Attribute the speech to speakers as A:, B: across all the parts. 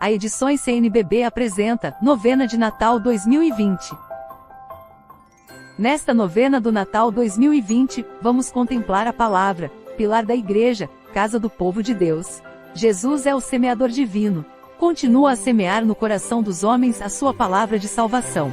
A: A Edições CNBB apresenta Novena de Natal 2020. Nesta novena do Natal 2020, vamos contemplar a palavra, pilar da Igreja, casa do povo de Deus. Jesus é o semeador divino. Continua a semear no coração dos homens a sua palavra de salvação.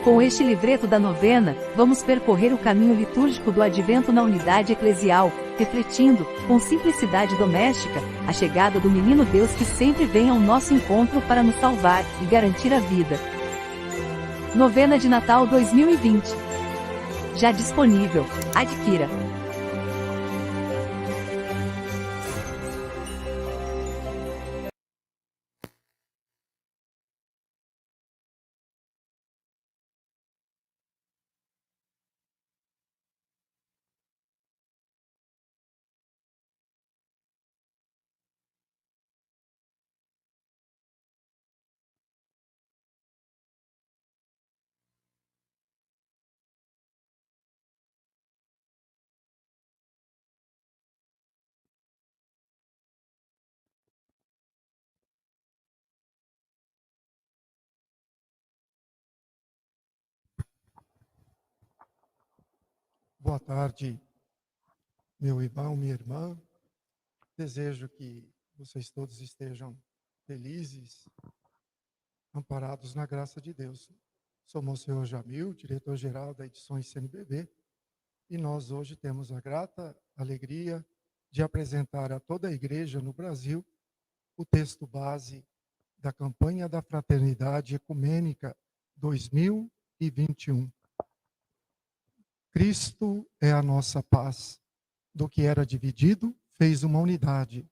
A: Com este livreto da novena, vamos percorrer o caminho litúrgico do advento na unidade eclesial, refletindo, com simplicidade doméstica, a chegada do menino Deus que sempre vem ao nosso encontro para nos salvar e garantir a vida. Novena de Natal 2020. Já disponível. Adquira.
B: Boa tarde, meu irmão, minha irmã. Desejo que vocês todos estejam felizes, amparados na graça de Deus. Sou Monsenhor Jamil, diretor-geral da Edições CNBB, e nós hoje temos a grata alegria de apresentar a toda a igreja no Brasil o texto base da campanha da Fraternidade Ecumênica 2021. Cristo é a nossa paz. Do que era dividido, fez uma unidade.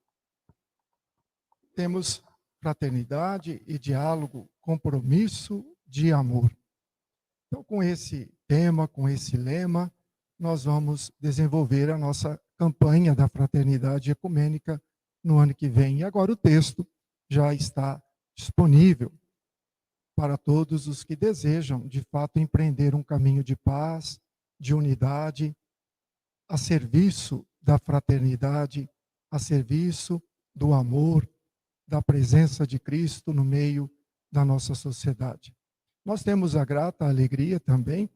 B: Temos fraternidade e diálogo, compromisso de amor. Então, com esse tema, com esse lema, nós vamos desenvolver a nossa campanha da Fraternidade Ecumênica no ano que vem. E agora o texto já está disponível para todos os que desejam, de fato, empreender um caminho de paz, de unidade, a serviço da fraternidade, a serviço do amor, da presença de Cristo no meio da nossa sociedade. Nós temos a grata alegria também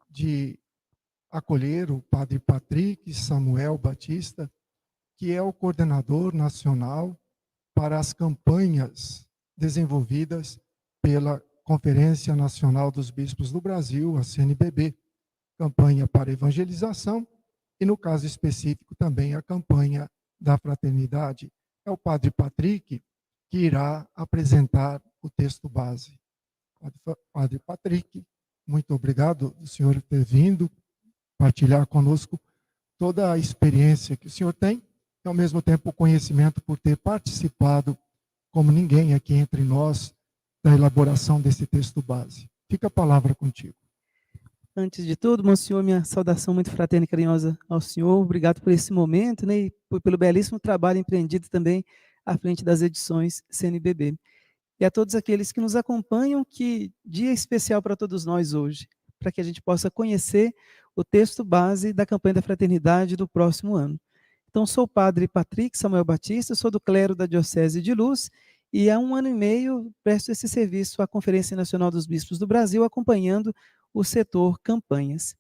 B: de acolher o Padre Patrick Samuel Batista, que é o coordenador nacional para as campanhas desenvolvidas pela Conferência Nacional dos Bispos do Brasil, a CNBB, campanha para evangelização e, no caso específico, também a campanha da fraternidade. É o Padre Patrick que irá apresentar o texto base. Padre Patrick, muito obrigado o senhor ter vindo partilhar conosco toda a experiência que o senhor tem e, ao mesmo tempo, o conhecimento por ter participado, como ninguém aqui entre nós, da elaboração desse texto base. Fica a palavra contigo.
C: Antes de tudo, Monsenhor, minha saudação muito fraterna e carinhosa ao senhor. Obrigado por esse momento, né, e pelo belíssimo trabalho empreendido também à frente das edições CNBB. E a todos aqueles que nos acompanham, que dia especial para todos nós hoje, para que a gente possa conhecer o texto base da campanha da fraternidade do próximo ano. Então, sou o Padre Patrick Samuel Batista, sou do clero da Diocese de Luz, e há 1 ano e meio presto esse serviço à Conferência Nacional dos Bispos do Brasil, acompanhando o setor campanhas.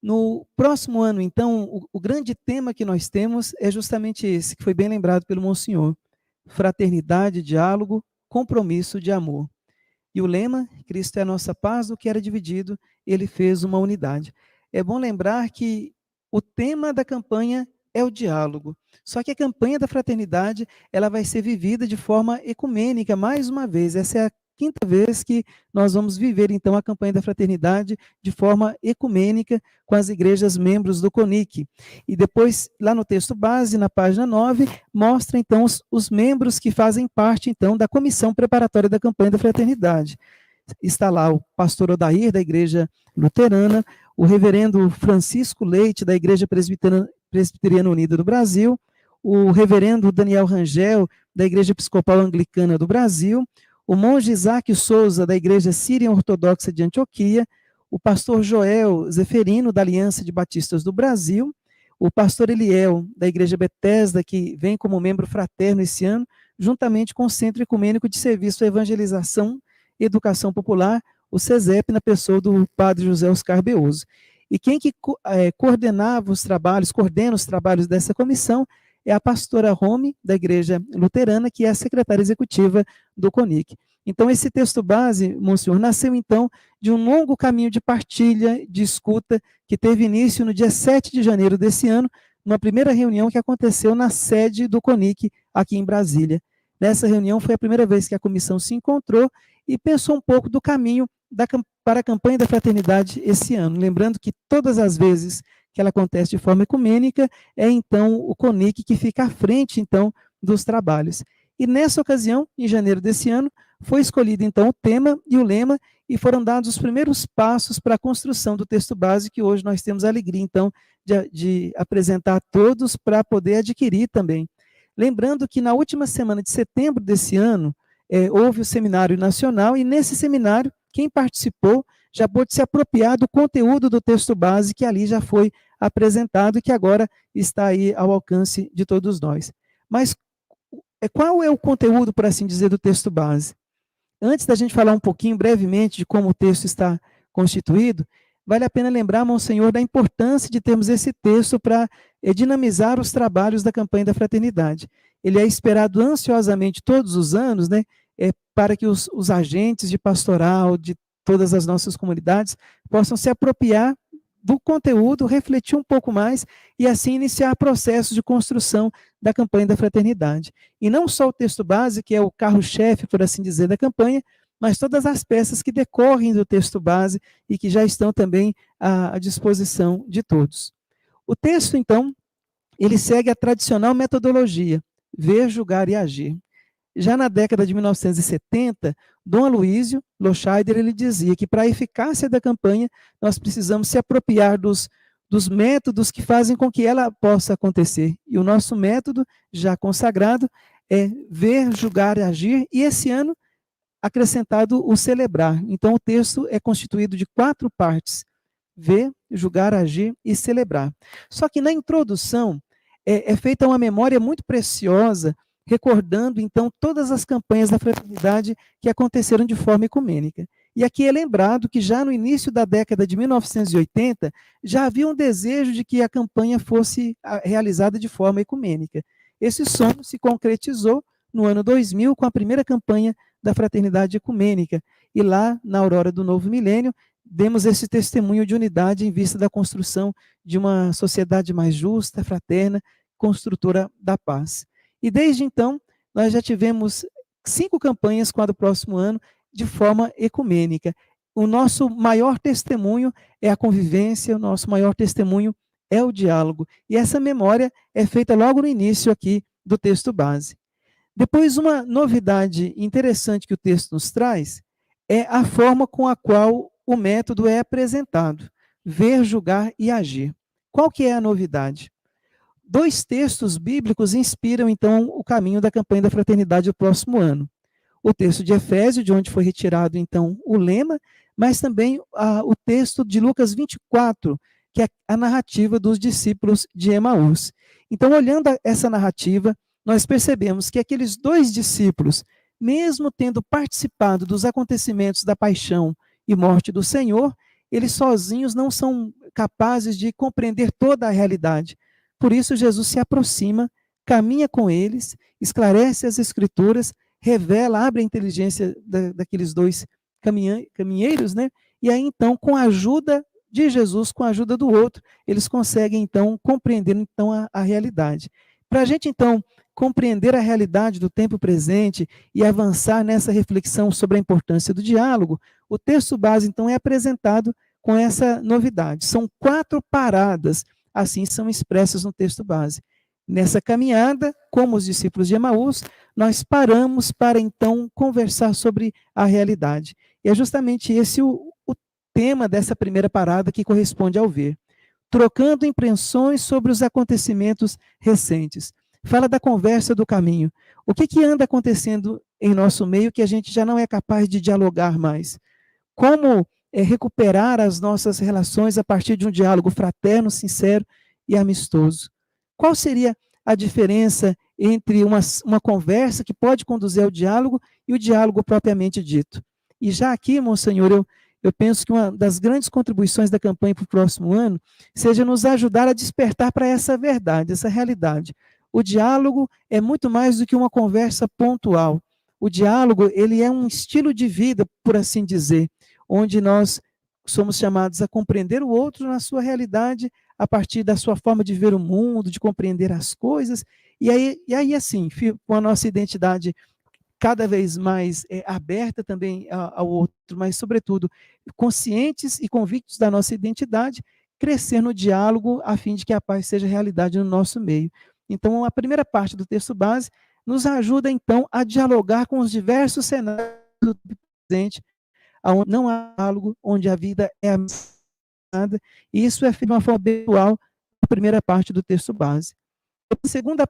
C: No próximo ano, então, o grande tema que nós temos é justamente esse, que foi bem lembrado pelo Monsenhor: fraternidade, diálogo, compromisso de amor. E o lema, Cristo é a nossa paz, do que era dividido, ele fez uma unidade. É bom lembrar que o tema da campanha é o diálogo. Só que a campanha da fraternidade, ela vai ser vivida de forma ecumênica, mais uma vez. Essa é a 5ª vez que nós vamos viver, então, a campanha da fraternidade de forma ecumênica com as igrejas membros do CONIC. E depois, lá no texto base, na página 9, mostra, então, os membros que fazem parte, então, da comissão preparatória da campanha da fraternidade. Está lá o pastor Odair, da Igreja Luterana, o reverendo Francisco Leite, da Igreja Presbiteriana Unida do Brasil, o reverendo Daniel Rangel, da Igreja Episcopal Anglicana do Brasil, o monge Isaac Souza, da Igreja Síria Ortodoxa de Antioquia, o pastor Joel Zeferino, da Aliança de Batistas do Brasil, o pastor Eliel, da Igreja Betesda, que vem como membro fraterno esse ano, juntamente com o Centro Ecumênico de Serviço à Evangelização e Educação Popular, o CESEP, na pessoa do padre José Oscar Beoso. E quem que coordena os trabalhos dessa comissão é a pastora Rome, da Igreja Luterana, que é a secretária executiva do CONIC. Então, esse texto base, Monsenhor, nasceu, então, de um longo caminho de partilha, de escuta, que teve início no dia 7 de janeiro desse ano, numa primeira reunião que aconteceu na sede do CONIC, aqui em Brasília. Nessa reunião foi a primeira vez que a comissão se encontrou e pensou um pouco do caminho para a campanha da fraternidade esse ano. Lembrando que todas as vezes que ela acontece de forma ecumênica, é então o CONIC que fica à frente, então, dos trabalhos. E nessa ocasião, em janeiro desse ano, foi escolhido então o tema e o lema e foram dados os primeiros passos para a construção do texto base, que hoje nós temos a alegria, então, de apresentar a todos para poder adquirir também. Lembrando que na última semana de setembro desse ano, houve o Seminário Nacional, e nesse seminário, quem participou já pôde se apropriar do conteúdo do texto base que ali já foi apresentado e que agora está aí ao alcance de todos nós. Mas qual é o conteúdo, por assim dizer, do texto base? Antes da gente falar um pouquinho brevemente de como o texto está constituído, vale a pena lembrar, Monsenhor, da importância de termos esse texto para dinamizar os trabalhos da campanha da fraternidade. Ele é esperado ansiosamente todos os anos, né, para que os agentes de pastoral, de todas as nossas comunidades, possam se apropriar do conteúdo, refletir um pouco mais e assim iniciar processos de construção da campanha da fraternidade. E não só o texto base, que é o carro-chefe, por assim dizer, da campanha, mas todas as peças que decorrem do texto base e que já estão também à disposição de todos. O texto, então, ele segue a tradicional metodologia, ver, julgar e agir. Já na década de 1970, Dom Aloísio Loscheider, ele dizia que para a eficácia da campanha, nós precisamos se apropriar dos métodos que fazem com que ela possa acontecer. E o nosso método, já consagrado, é ver, julgar e agir, e esse ano, acrescentado o celebrar. Então, o texto é constituído de 4 partes: ver, julgar, agir e celebrar. Só que na introdução, é feita uma memória muito preciosa, recordando, então, todas as campanhas da fraternidade que aconteceram de forma ecumênica. E aqui é lembrado que já no início da década de 1980, já havia um desejo de que a campanha fosse realizada de forma ecumênica. Esse sonho se concretizou no ano 2000 com a primeira campanha da fraternidade ecumênica. E lá, na aurora do novo milênio, demos esse testemunho de unidade em vista da construção de uma sociedade mais justa, fraterna, construtora da paz. E desde então, nós já tivemos 5 campanhas para o próximo ano de forma ecumênica. O nosso maior testemunho é a convivência, o nosso maior testemunho é o diálogo. E essa memória é feita logo no início aqui do texto base. Depois, uma novidade interessante que o texto nos traz é a forma com a qual o método é apresentado: ver, julgar e agir. Qual que é a novidade? 2 textos bíblicos inspiram, então, o caminho da campanha da fraternidade do próximo ano. O texto de Efésios, de onde foi retirado, então, o lema, mas também o texto de Lucas 24, que é a narrativa dos discípulos de Emaús. Então, olhando essa narrativa, nós percebemos que aqueles 2 discípulos, mesmo tendo participado dos acontecimentos da paixão e morte do Senhor, eles sozinhos não são capazes de compreender toda a realidade. Por isso, Jesus se aproxima, caminha com eles, esclarece as Escrituras, revela, abre a inteligência daqueles 2 caminheiros, né? E aí, então, com a ajuda de Jesus, com a ajuda do outro, eles conseguem, então, compreender então, a realidade. Para a gente, então, compreender a realidade do tempo presente e avançar nessa reflexão sobre a importância do diálogo, o texto base, então, é apresentado com essa novidade. São 4 paradas, assim são expressas no texto base. Nessa caminhada, como os discípulos de Emaús, nós paramos para, então, conversar sobre a realidade. E é justamente esse o tema dessa primeira parada que corresponde ao ver. Trocando impressões sobre os acontecimentos recentes. fala da conversa do caminho. O que anda acontecendo em nosso meio que a gente já não é capaz de dialogar mais? Como recuperar as nossas relações a partir de um diálogo fraterno, sincero e amistoso? Qual seria a diferença entre uma conversa que pode conduzir ao diálogo e o diálogo propriamente dito? E já aqui, Monsenhor, eu penso que uma das grandes contribuições da campanha para o próximo ano seja nos ajudar a despertar para essa verdade, essa realidade. O diálogo é muito mais do que uma conversa pontual. O diálogo, ele é um estilo de vida, por assim dizer, onde nós somos chamados a compreender o outro na sua realidade, a partir da sua forma de ver o mundo, de compreender as coisas, e aí assim, com a nossa identidade cada vez mais aberta também ao outro, mas, sobretudo, conscientes e convictos da nossa identidade, crescer no diálogo a fim de que a paz seja realidade no nosso meio. Então, a primeira parte do texto base nos ajuda, então, a dialogar com os diversos cenários do presente, onde não há diálogo, onde a vida é ameaçada, e isso é de uma forma habitual na primeira parte do texto base. A segunda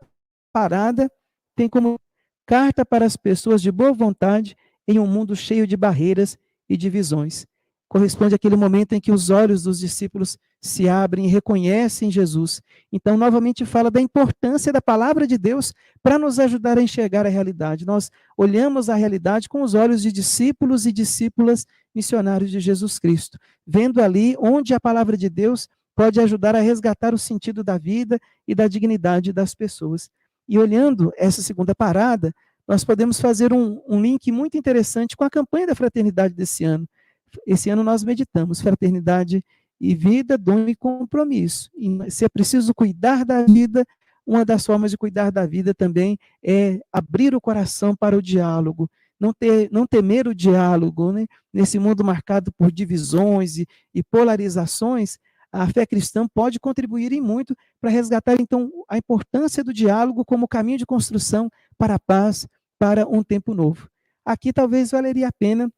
C: parada tem como carta para as pessoas de boa vontade em um mundo cheio de barreiras e divisões. Corresponde àquele momento em que os olhos dos discípulos se abrem e reconhecem Jesus. Então, novamente fala da importância da palavra de Deus para nos ajudar a enxergar a realidade. Nós olhamos a realidade com os olhos de discípulos e discípulas missionários de Jesus Cristo, vendo ali onde a palavra de Deus pode ajudar a resgatar o sentido da vida e da dignidade das pessoas. E olhando essa segunda parada, nós podemos fazer um link muito interessante com a campanha da fraternidade desse ano. Esse ano nós meditamos fraternidade e vida, dom e compromisso. E se é preciso cuidar da vida, uma das formas de cuidar da vida também é abrir o coração para o diálogo, não temer o diálogo, né? Nesse mundo marcado por divisões e polarizações, a fé cristã pode contribuir em muito para resgatar, então, a importância do diálogo como caminho de construção para a paz, para um tempo novo. Aqui talvez valeria a pena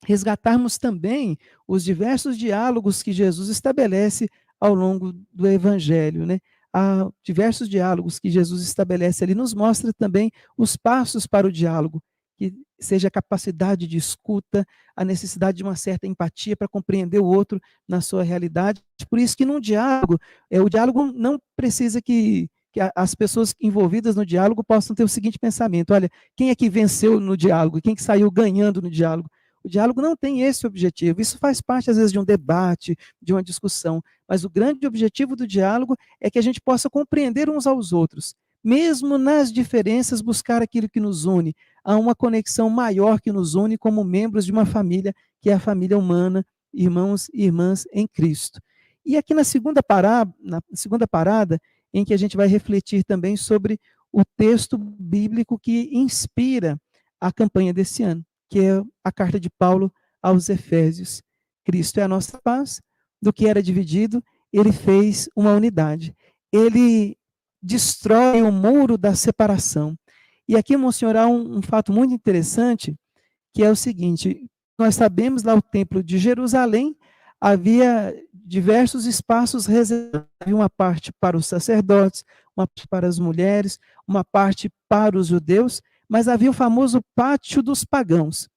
C: resgatarmos também os diversos diálogos que Jesus estabelece ao longo do Evangelho, né? Há diversos diálogos que Jesus estabelece ali, nos mostra também os passos para o diálogo, que seja a capacidade de escuta, a necessidade de uma certa empatia para compreender o outro na sua realidade. Por isso que num diálogo, o diálogo não precisa que as pessoas envolvidas no diálogo possam ter o seguinte pensamento: olha, quem é que venceu no diálogo? Quem que saiu ganhando no diálogo? O diálogo não tem esse objetivo. Isso faz parte, às vezes, de um debate, de uma discussão. Mas o grande objetivo do diálogo é que a gente possa compreender uns aos outros. Mesmo nas diferenças, buscar aquilo que nos une. Há uma conexão maior que nos une como membros de uma família, que é a família humana, irmãos e irmãs em Cristo. E aqui na segunda parada, em que a gente vai refletir também sobre o texto bíblico que inspira a campanha desse ano, que é a carta de Paulo aos Efésios. Cristo é a nossa paz, do que era dividido, ele fez uma unidade. Ele destrói o muro da separação. E aqui, Monsenhor, há um fato muito interessante, que é o seguinte: nós sabemos lá o templo de Jerusalém, havia diversos espaços reservados, havia uma parte para os sacerdotes, uma parte para as mulheres, uma parte para os judeus, mas havia o famoso pátio dos pagãos.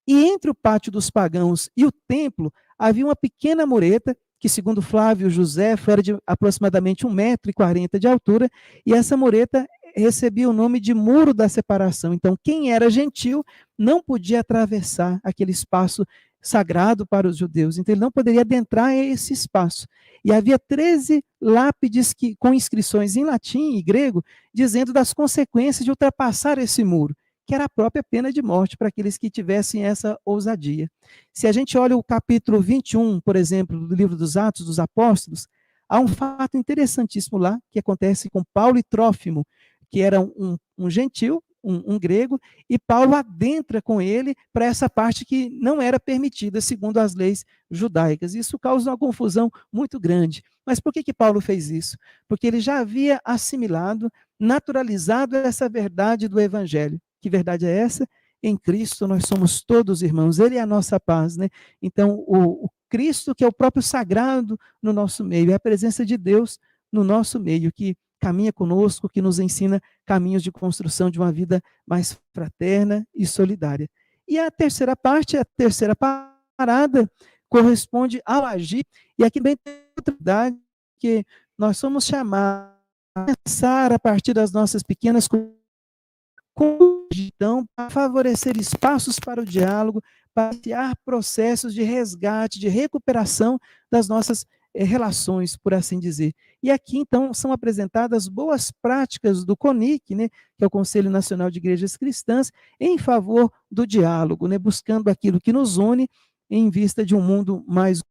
C: E entre o pátio dos pagãos e o templo, havia uma pequena mureta, que segundo Flávio José, era de aproximadamente 1,40 m de altura, e essa mureta recebia o nome de Muro da Separação. Então, quem era gentil não podia atravessar aquele espaço sagrado para os judeus, então ele não poderia adentrar esse espaço. E havia 13 lápides com inscrições em latim e grego, dizendo das consequências de ultrapassar esse muro, que era a própria pena de morte para aqueles que tivessem essa ousadia. Se a gente olha o capítulo 21, por exemplo, do livro dos Atos dos Apóstolos, há um fato interessantíssimo lá, que acontece com Paulo e Trófimo, que era um gentil, um grego, e Paulo adentra com ele para essa parte que não era permitida segundo as leis judaicas. Isso causa uma confusão muito grande. Mas por que Paulo fez isso? Porque ele já havia assimilado, naturalizado essa verdade do Evangelho. Que verdade é essa? Em Cristo nós somos todos irmãos, ele é a nossa paz, né? Então, o Cristo, que é o próprio sagrado no nosso meio, é a presença de Deus no nosso meio, que caminha conosco, que nos ensina caminhos de construção de uma vida mais fraterna e solidária. E a terceira parte, a terceira parada, corresponde ao agir, e aqui bem tem outra verdade, que nós somos chamados a pensar a partir das nossas pequenas então, para favorecer espaços para o diálogo, para criar processos de resgate, de recuperação das nossas relações, por assim dizer. E aqui, então, são apresentadas boas práticas do CONIC, né, que é o Conselho Nacional de Igrejas Cristãs, em favor do diálogo, né, buscando aquilo que nos une em vista de um mundo mais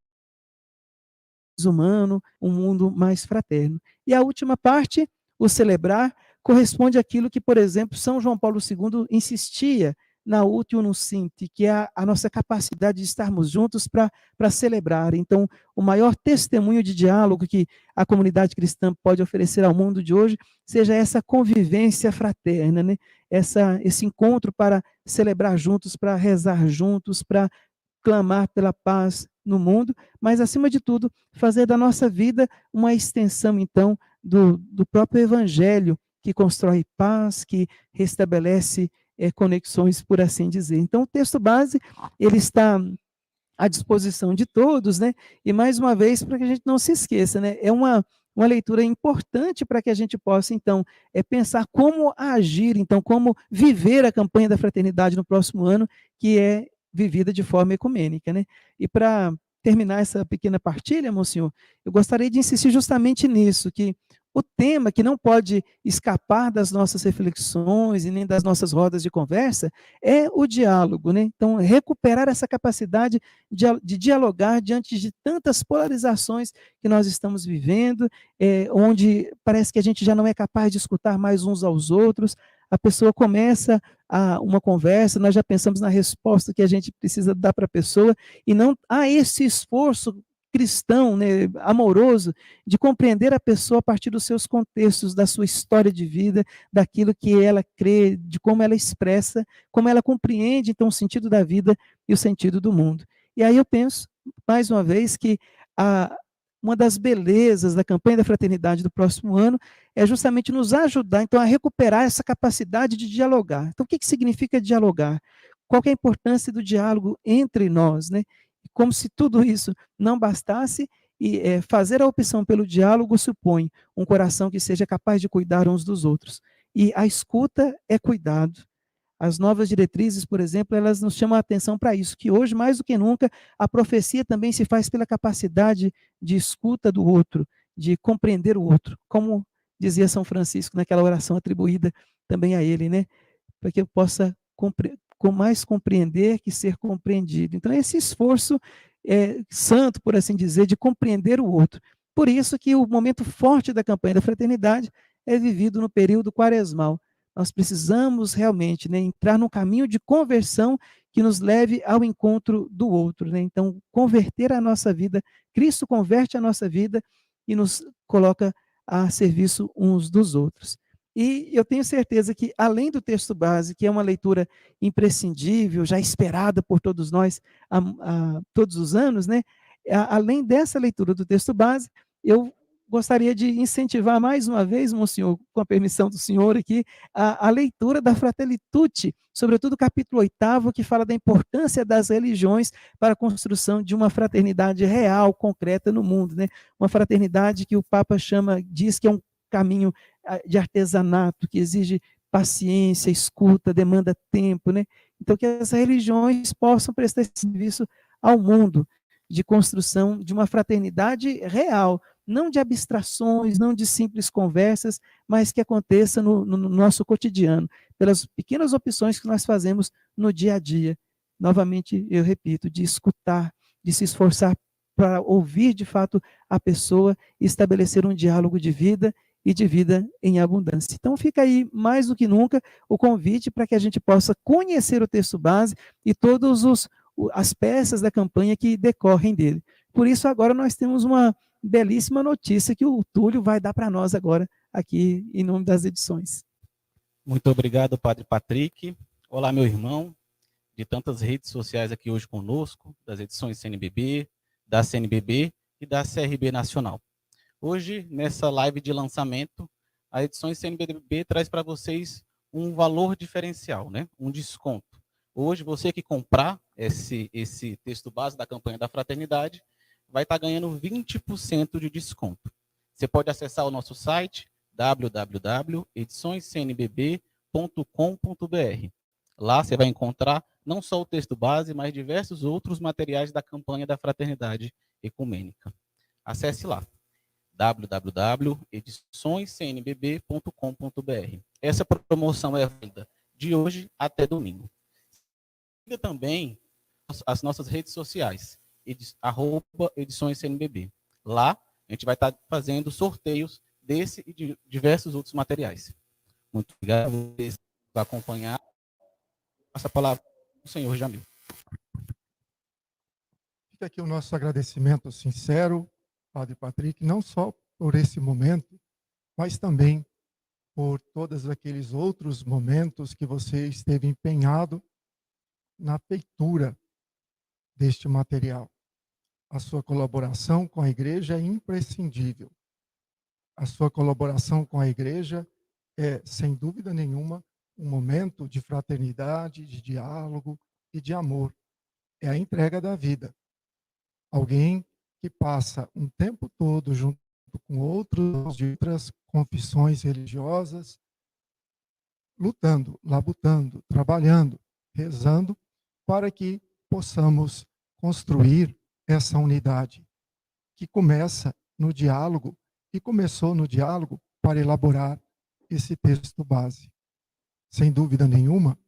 C: humano, um mundo mais fraterno. E a última parte, o celebrar, corresponde àquilo que, por exemplo, São João Paulo II insistia na Ut Unum Sint, que é a nossa capacidade de estarmos juntos para celebrar. Então, o maior testemunho de diálogo que a comunidade cristã pode oferecer ao mundo de hoje seja essa convivência fraterna, né? Esse encontro para celebrar juntos, para rezar juntos, para clamar pela paz no mundo, mas, acima de tudo, fazer da nossa vida uma extensão, então, do próprio Evangelho, que constrói paz, que restabelece conexões, por assim dizer. Então, o texto base, ele está à disposição de todos, né? E, mais uma vez, para que a gente não se esqueça, né? É uma leitura importante para que a gente possa, então, pensar como agir, então, como viver a campanha da fraternidade no próximo ano, que é vivida de forma ecumênica, né? E para terminar essa pequena partilha, Monsenhor, eu gostaria de insistir justamente nisso, que o tema que não pode escapar das nossas reflexões e nem das nossas rodas de conversa é o diálogo, né? Então, recuperar essa capacidade de dialogar diante de tantas polarizações que nós estamos vivendo, onde parece que a gente já não é capaz de escutar mais uns aos outros. A pessoa começa uma conversa, nós já pensamos na resposta que a gente precisa dar para a pessoa, e não há esse esforço cristão, né, amoroso, de compreender a pessoa a partir dos seus contextos, da sua história de vida, daquilo que ela crê, de como ela expressa, como ela compreende, então, o sentido da vida e o sentido do mundo. E aí eu penso, mais uma vez, que uma das belezas da campanha da fraternidade do próximo ano é justamente nos ajudar, então, a recuperar essa capacidade de dialogar. Então, o que significa dialogar? Qual que é a importância do diálogo entre nós, né? Como se tudo isso não bastasse, e fazer a opção pelo diálogo supõe um coração que seja capaz de cuidar uns dos outros. E a escuta é cuidado. As novas diretrizes, por exemplo, elas nos chamam a atenção para isso, que hoje, mais do que nunca, a profecia também se faz pela capacidade de escuta do outro, de compreender o outro, como dizia São Francisco naquela oração atribuída também a ele, né? Para que eu possa mais compreender que ser compreendido. Então, esse esforço santo, por assim dizer, de compreender o outro. Por isso que o momento forte da campanha da fraternidade é vivido no período quaresmal. Nós precisamos realmente, né, entrar num caminho de conversão que nos leve ao encontro do outro, né? Então, converter a nossa vida, Cristo converte a nossa vida e nos coloca a serviço uns dos outros. E eu tenho certeza que, além do texto base, que é uma leitura imprescindível, já esperada por todos nós todos os anos, né? Além dessa leitura do texto base, eu gostaria de incentivar mais uma vez, Monsenhor, com a permissão do senhor aqui, a leitura da Fratelli Tutti, sobretudo o capítulo 8º, que fala da importância das religiões para a construção de uma fraternidade real, concreta no mundo, né? Uma fraternidade que o Papa diz que é um caminho de artesanato, que exige paciência, escuta, demanda tempo, né? Então, que as religiões possam prestar esse serviço ao mundo, de construção de uma fraternidade real, não de abstrações, não de simples conversas, mas que aconteça no nosso cotidiano, pelas pequenas opções que nós fazemos no dia a dia. Novamente, eu repito, de escutar, de se esforçar para ouvir de fato a pessoa e estabelecer um diálogo de vida e de vida em abundância. Então, fica aí, mais do que nunca, o convite para que a gente possa conhecer o texto base e todas as peças da campanha que decorrem dele. Por isso, agora nós temos uma belíssima notícia que o Túlio vai dar para nós agora, aqui, em nome das edições.
D: Muito obrigado, Padre Patrick. Olá, meu irmão, de tantas redes sociais aqui hoje conosco, das edições CNBB, da CNBB e da CRB Nacional. Hoje, nessa live de lançamento, a Edições CNBB traz para vocês um valor diferencial, né? Um desconto. Hoje, você que comprar esse texto base da campanha da Fraternidade, vai estar ganhando 20% de desconto. Você pode acessar o nosso site, www.ediçõescnbb.com.br. Lá você vai encontrar não só o texto base, mas diversos outros materiais da campanha da Fraternidade Ecumênica. Acesse lá, www.ediçõescnbb.com.br. Essa promoção é válida de hoje até domingo. Siga também as nossas redes sociais, @ediçõescnbb. Lá, a gente vai estar fazendo sorteios desse e de diversos outros materiais. Muito obrigado por vocês acompanhar. Passa a palavra ao senhor Jamil.
B: Fica aqui o nosso agradecimento sincero, Padre Patrick, não só por esse momento, mas também por todos aqueles outros momentos que você esteve empenhado na feitura deste material. A sua colaboração com a igreja é imprescindível. A sua colaboração com a igreja é, sem dúvida nenhuma, um momento de fraternidade, de diálogo e de amor. É a entrega da vida. Alguém que passa um tempo todo junto com outros de outras confissões religiosas, lutando, labutando, trabalhando, rezando, para que possamos construir essa unidade que começa no diálogo e começou no diálogo para elaborar esse texto base. Sem dúvida nenhuma,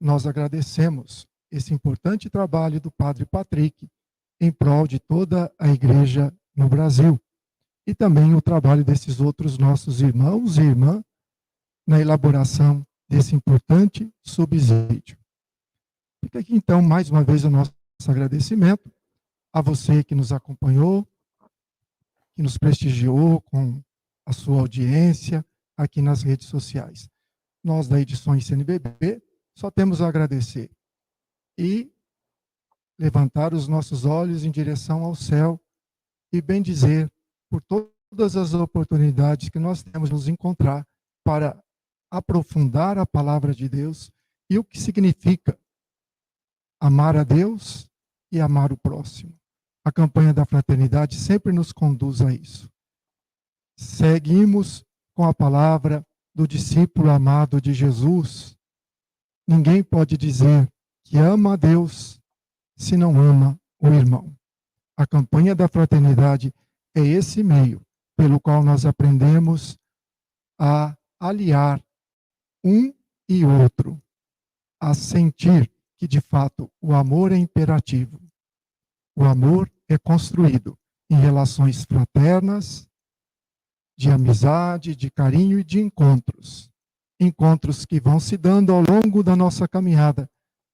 B: nós agradecemos esse importante trabalho do Padre Patrick em prol de toda a igreja no Brasil e também o trabalho desses outros nossos irmãos e irmãs na elaboração desse importante subsídio. Fica aqui, então, mais uma vez o nosso agradecimento a você que nos acompanhou, que nos prestigiou com a sua audiência aqui nas redes sociais. Nós, da Edições CNBB, só temos a agradecer e levantar os nossos olhos em direção ao céu e bendizer por todas as oportunidades que nós temos de nos encontrar para aprofundar a palavra de Deus e o que significa amar a Deus e amar o próximo. A campanha da fraternidade sempre nos conduz a isso. Seguimos com a palavra do discípulo amado de Jesus. Ninguém pode dizer que ama a Deus se não ama o irmão. A campanha da fraternidade é esse meio pelo qual nós aprendemos a aliar um e outro, a sentir que, de fato, o amor é imperativo. O amor é construído em relações fraternas, de amizade, de carinho e de encontros. Encontros que vão se dando ao longo da nossa caminhada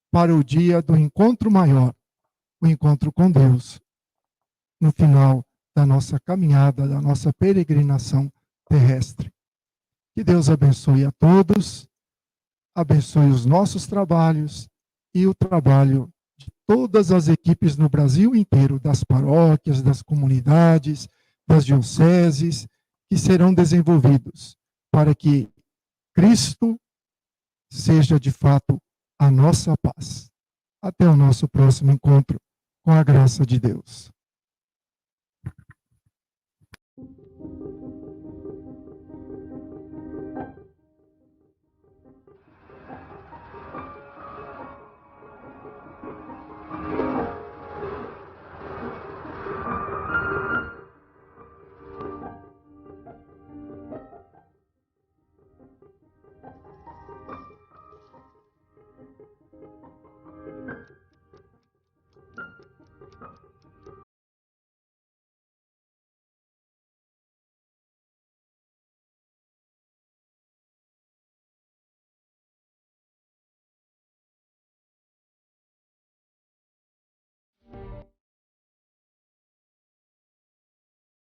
B: para o dia do encontro maior, o encontro com Deus, no final da nossa caminhada, da nossa peregrinação terrestre. Que Deus abençoe a todos, abençoe os nossos trabalhos e o trabalho de todas as equipes no Brasil inteiro, das paróquias, das comunidades, das dioceses, que serão desenvolvidos para que Cristo seja de fato a nossa paz. Até o nosso próximo encontro, com a graça de Deus.